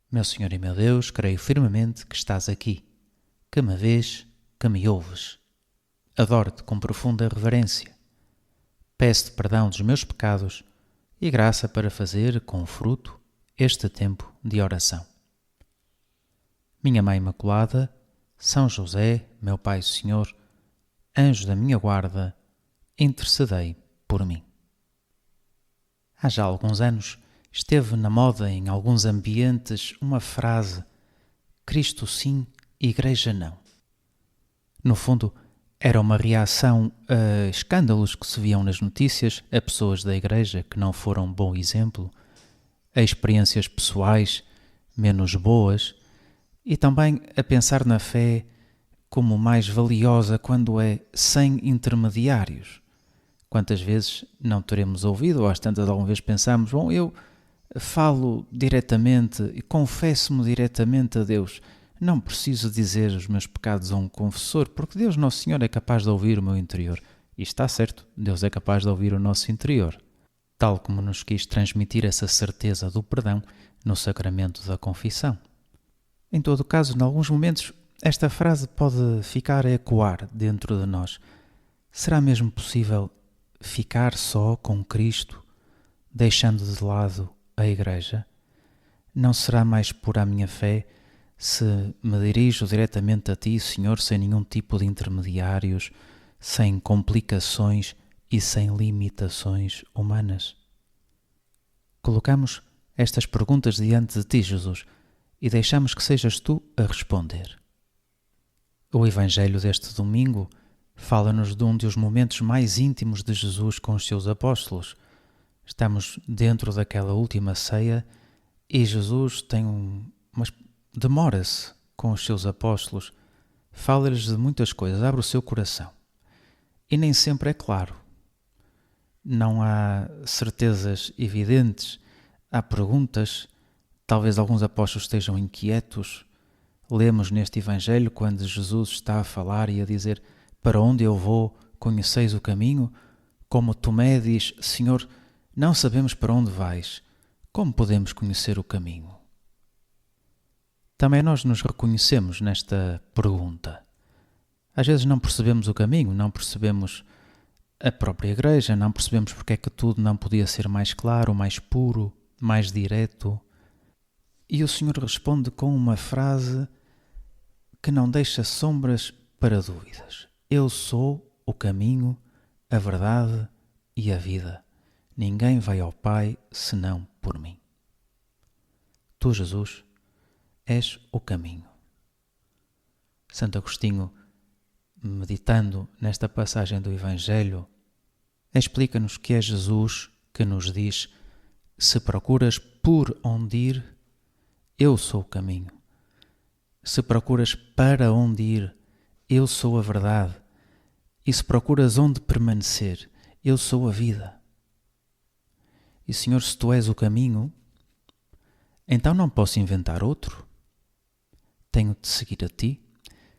Meu Senhor e meu Deus, creio firmemente que estás aqui, que me vês, que me ouves. Adoro-te com profunda reverência. Peço-te perdão dos meus pecados e graça para fazer, com fruto, este tempo de oração. Minha Mãe Imaculada, São José, meu Pai Senhor, anjo da minha guarda, intercedei por mim. Há já alguns anos esteve na moda em alguns ambientes uma frase: Cristo sim, Igreja não. No fundo, era uma reação a escândalos que se viam nas notícias, a pessoas da Igreja que não foram um bom exemplo, a experiências pessoais menos boas e também a pensar na fé como mais valiosa quando é sem intermediários. Quantas vezes não teremos ouvido, ou às tantas alguma vez pensamos, bom, eu falo diretamente e confesso-me diretamente a Deus. Não preciso dizer os meus pecados a um confessor, porque Deus Nosso Senhor é capaz de ouvir o meu interior. E está certo, Deus é capaz de ouvir o nosso interior. Tal como nos quis transmitir essa certeza do perdão no sacramento da confissão. Em todo caso, em alguns momentos, esta frase pode ficar a ecoar dentro de nós. Será mesmo possível ficar só com Cristo, deixando de lado a Igreja? Não será mais pura a minha fé se me dirijo diretamente a Ti, Senhor, sem nenhum tipo de intermediários, sem complicações e sem limitações humanas? Colocamos estas perguntas diante de Ti, Jesus, e deixamos que sejas Tu a responder. O Evangelho deste domingo fala-nos de um dos momentos mais íntimos de Jesus com os seus apóstolos. Estamos dentro daquela última ceia e Jesus demora-se com os seus apóstolos, fala-lhes de muitas coisas, abre o seu coração. E nem sempre é claro. Não há certezas evidentes, há perguntas, talvez alguns apóstolos estejam inquietos. Lemos neste Evangelho quando Jesus está a falar e a dizer: para onde eu vou, conheceis o caminho? Como Tomé diz: Senhor, não sabemos para onde vais, como podemos conhecer o caminho? Também nós nos reconhecemos nesta pergunta. Às vezes não percebemos o caminho, não percebemos a própria Igreja, não percebemos porque é que tudo não podia ser mais claro, mais puro, mais direto. E o Senhor responde com uma frase que não deixa sombras para dúvidas. Eu sou o caminho, a verdade e a vida. Ninguém vai ao Pai senão por mim. Tu, Jesus, és o caminho. Santo Agostinho, meditando nesta passagem do Evangelho, explica-nos que é Jesus que nos diz: se procuras por onde ir, eu sou o caminho. Se procuras para onde ir, eu sou a verdade. E se procuras onde permanecer, eu sou a vida. E Senhor, se Tu és o caminho, então não posso inventar outro. Tenho de seguir a Ti.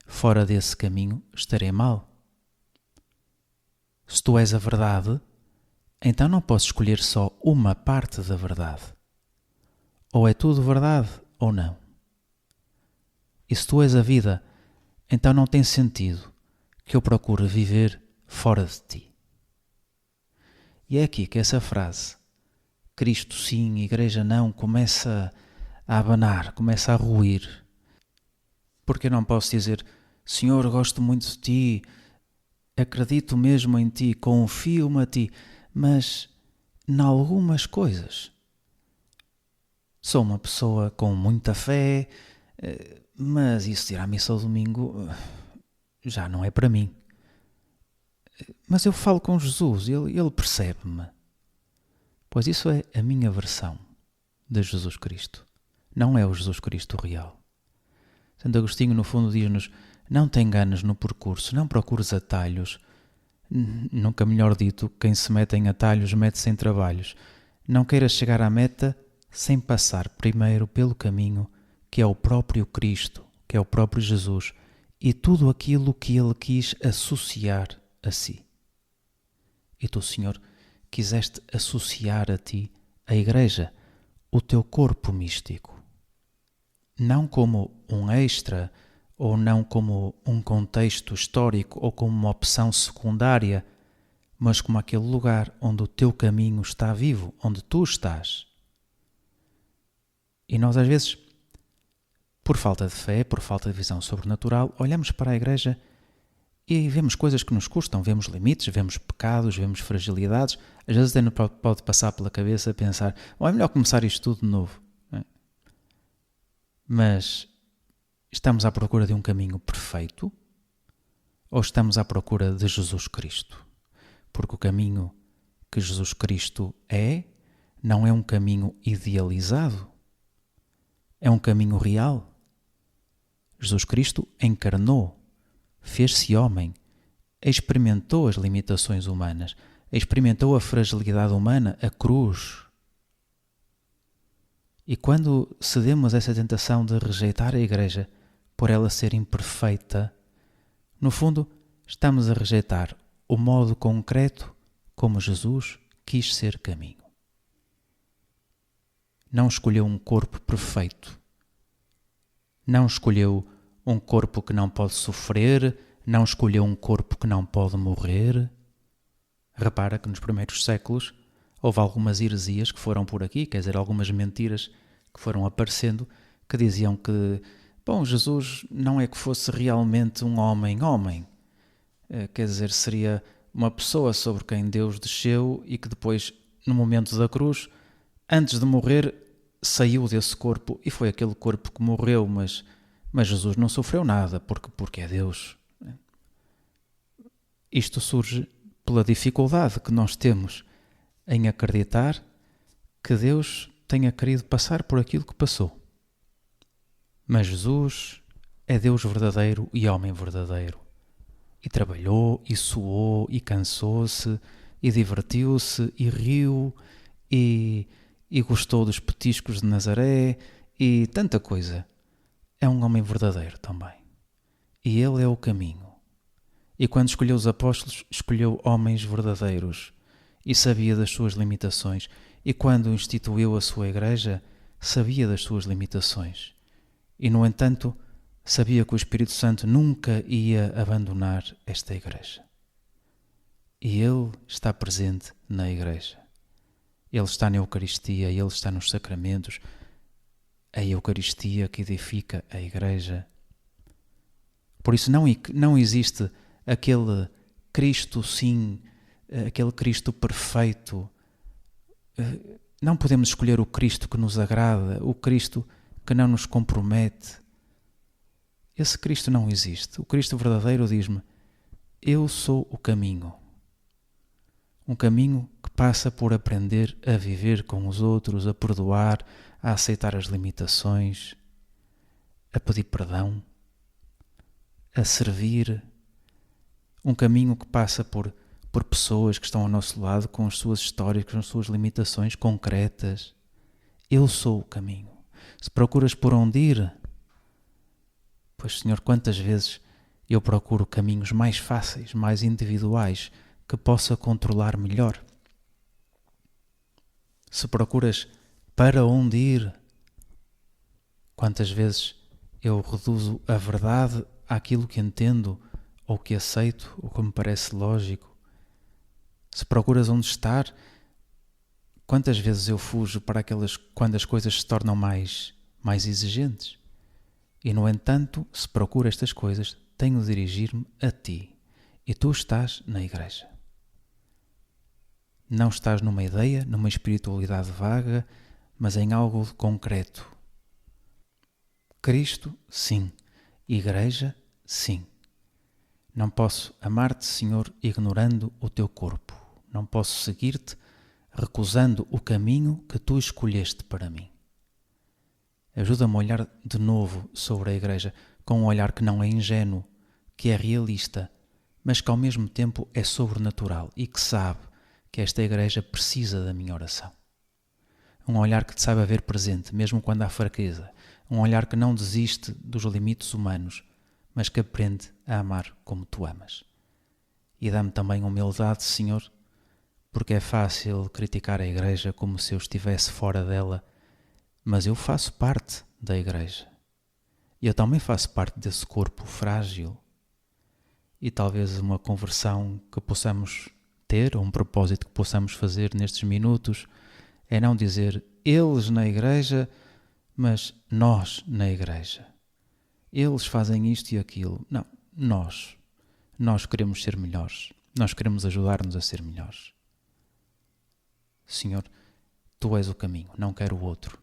Fora desse caminho estarei mal. Se Tu és a verdade, então não posso escolher só uma parte da verdade. Ou é tudo verdade ou não. E se Tu és a vida, então não tem sentido que eu procure viver fora de Ti. E é aqui que essa frase, Cristo sim, Igreja não, começa a abanar, começa a ruir. Porque eu não posso dizer: Senhor, gosto muito de Ti, acredito mesmo em Ti, confio-me a Ti, mas em algumas coisas. Sou uma pessoa com muita fé, mas isso de ir à missa ao domingo já não é para mim. Mas eu falo com Jesus, ele percebe-me. Pois isso é a minha versão de Jesus Cristo. Não é o Jesus Cristo real. Santo Agostinho, no fundo, diz-nos: não te enganes no percurso, não procures atalhos. Nunca melhor dito, quem se mete em atalhos mete-se em trabalhos. Não queiras chegar à meta sem passar primeiro pelo caminho que é o próprio Cristo, que é o próprio Jesus, e tudo aquilo que Ele quis associar a si. E tu, Senhor, quiseste associar a Ti a Igreja, o Teu corpo místico. não como um extra, ou não como um contexto histórico, ou como uma opção secundária, mas como aquele lugar onde o teu caminho está vivo, onde tu estás. E nós às vezes, por falta de fé, por falta de visão sobrenatural, olhamos para a igreja e vemos coisas que nos custam, vemos limites, vemos pecados, vemos fragilidades. Às vezes até nos pode passar pela cabeça pensar, é melhor começar isto tudo de novo. Mas estamos à procura de um caminho perfeito ou estamos à procura de Jesus Cristo? Porque o caminho que Jesus Cristo não é um caminho idealizado, é um caminho real. Jesus Cristo encarnou, fez-se homem, experimentou as limitações humanas, experimentou a fragilidade humana, a cruz. E quando cedemos a essa tentação de rejeitar a igreja por ela ser imperfeita, no fundo estamos a rejeitar o modo concreto como Jesus quis ser caminho. Não escolheu um corpo perfeito. Não escolheu um corpo que não pode sofrer, não escolheu um corpo que não pode morrer. Repara que nos primeiros séculos houve algumas heresias que foram por aqui, quer dizer, algumas mentiras que foram aparecendo, que diziam que, Jesus não é que fosse realmente um homem, quer dizer, seria uma pessoa sobre quem Deus desceu e que depois, no momento da cruz, antes de morrer, saiu desse corpo e foi aquele corpo que morreu, mas Jesus não sofreu nada, porque é Deus. Isto surge pela dificuldade que nós temos em acreditar que Deus tenha querido passar por aquilo que passou. Mas Jesus é Deus verdadeiro e homem verdadeiro. E trabalhou, e suou, e cansou-se, e divertiu-se, e riu, e gostou dos petiscos de Nazaré, e tanta coisa. É um homem verdadeiro também. E ele é o caminho. E quando escolheu os apóstolos, escolheu homens verdadeiros e sabia das suas limitações. E quando instituiu a sua igreja, sabia das suas limitações. E, no entanto, sabia que o Espírito Santo nunca ia abandonar esta igreja. E ele está presente na igreja. Ele está na Eucaristia, ele está nos sacramentos. A Eucaristia que edifica a igreja. Por isso não existe aquele Cristo sim, aquele Cristo perfeito. Não podemos escolher o Cristo que nos agrada, o Cristo que não nos compromete. Esse Cristo não existe. O Cristo verdadeiro diz-me, eu sou o caminho. Um caminho que passa por aprender a viver com os outros, a perdoar, a aceitar as limitações, a pedir perdão, a servir. Um caminho que passa por pessoas que estão ao nosso lado com as suas histórias, com as suas limitações concretas. Eu sou o caminho. Se procuras por onde ir, pois, Senhor, quantas vezes eu procuro caminhos mais fáceis, mais individuais, que possa controlar melhor. Se procuras para onde ir, quantas vezes eu reduzo a verdade àquilo que entendo, ou que aceito, ou que me parece lógico. Se procuras onde estar, quantas vezes eu fujo para quando as coisas se tornam mais exigentes. E, no entanto, se procuro estas coisas, tenho de dirigir-me a ti. E tu estás na igreja. Não estás numa ideia, numa espiritualidade vaga, mas em algo de concreto. Cristo, sim. Igreja, sim. Não posso amar-te, Senhor, ignorando o teu corpo. Não posso seguir-te recusando o caminho que tu escolheste para mim. Ajuda-me a olhar de novo sobre a igreja com um olhar que não é ingênuo, que é realista, mas que ao mesmo tempo é sobrenatural e que sabe que esta igreja precisa da minha oração. Um olhar que te saiba ver presente, mesmo quando há fraqueza. Um olhar que não desiste dos limites humanos, mas que aprende a amar como tu amas. E dá-me também humildade, Senhor, porque é fácil criticar a igreja como se eu estivesse fora dela, mas eu faço parte da igreja. E eu também faço parte desse corpo frágil. E talvez uma conversão que possamos ter, ou um propósito que possamos fazer nestes minutos, é não dizer eles na igreja, mas nós na igreja. Eles fazem isto e aquilo. Não, nós. Nós queremos ser melhores. Nós queremos ajudar-nos a ser melhores. Senhor, Tu és o caminho, não quero o outro.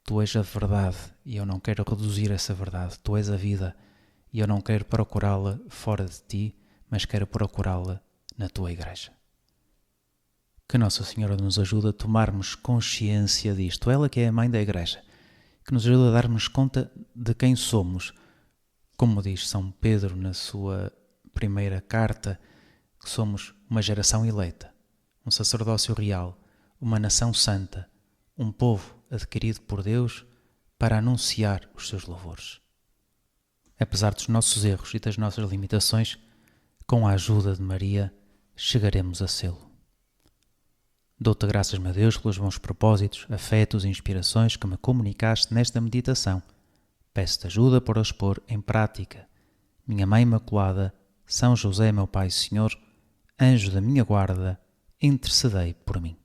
Tu és a verdade e eu não quero reduzir essa verdade. Tu és a vida e eu não quero procurá-la fora de Ti, mas quero procurá-la na Tua igreja. Que Nossa Senhora nos ajude a tomarmos consciência disto. Ela que é a mãe da igreja, que nos ajude a darmos conta de quem somos. Como diz São Pedro na sua primeira carta, que somos uma geração eleita, um sacerdócio real, uma nação santa, um povo adquirido por Deus para anunciar os seus louvores. Apesar dos nossos erros e das nossas limitações, com a ajuda de Maria, chegaremos a sê-lo. Dou-te graças, meu Deus, pelos bons propósitos, afetos e inspirações que me comunicaste nesta meditação. Peço-te ajuda para os pôr em prática. Minha Mãe Imaculada, São José, meu Pai e Senhor, anjo da minha guarda, intercedei por mim.